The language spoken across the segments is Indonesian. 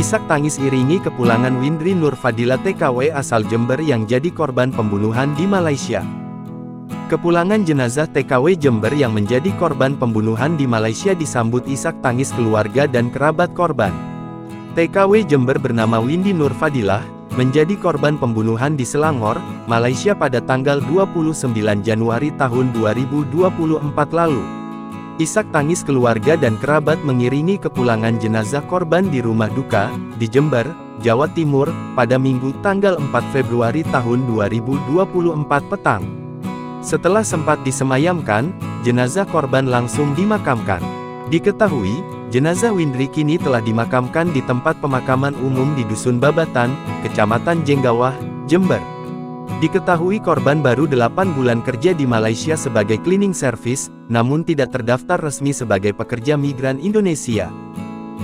Isak tangis iringi kepulangan Windri Nurfadila TKW asal Jember yang jadi korban pembunuhan di Malaysia. Kepulangan jenazah TKW Jember yang menjadi korban pembunuhan di Malaysia disambut isak tangis keluarga dan kerabat korban. TKW Jember bernama Windy Nurfadilah, menjadi korban pembunuhan di Selangor, Malaysia pada tanggal 29 Januari tahun 2024 lalu. Isak tangis keluarga dan kerabat mengiringi kepulangan jenazah korban di rumah duka, di Jember, Jawa Timur, pada Minggu tanggal 4 Februari tahun 2024 petang. Setelah sempat disemayamkan, jenazah korban langsung dimakamkan. Diketahui, jenazah Windri kini telah dimakamkan di tempat pemakaman umum di Dusun Babatan, Kecamatan Jenggawah, Jember. Diketahui korban baru 8 bulan kerja di Malaysia sebagai cleaning service, namun tidak terdaftar resmi sebagai pekerja migran Indonesia.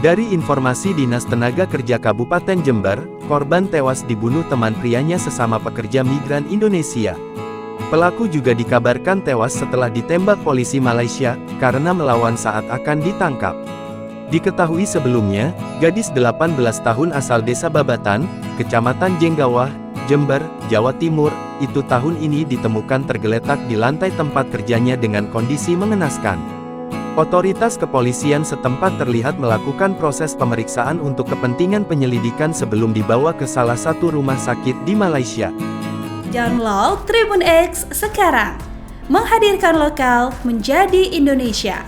Dari informasi Dinas Tenaga Kerja Kabupaten Jember, korban tewas dibunuh teman prianya sesama pekerja migran Indonesia. Pelaku juga dikabarkan tewas setelah ditembak polisi Malaysia, karena melawan saat akan ditangkap. Diketahui sebelumnya, gadis 18 tahun asal Desa Babatan, Kecamatan Jenggawah, Jember, Jawa Timur, itu tahun ini ditemukan tergeletak di lantai tempat kerjanya dengan kondisi mengenaskan. Otoritas kepolisian setempat terlihat melakukan proses pemeriksaan untuk kepentingan penyelidikan sebelum dibawa ke salah satu rumah sakit di Malaysia. Download Tribun X sekarang, menghadirkan lokal menjadi Indonesia.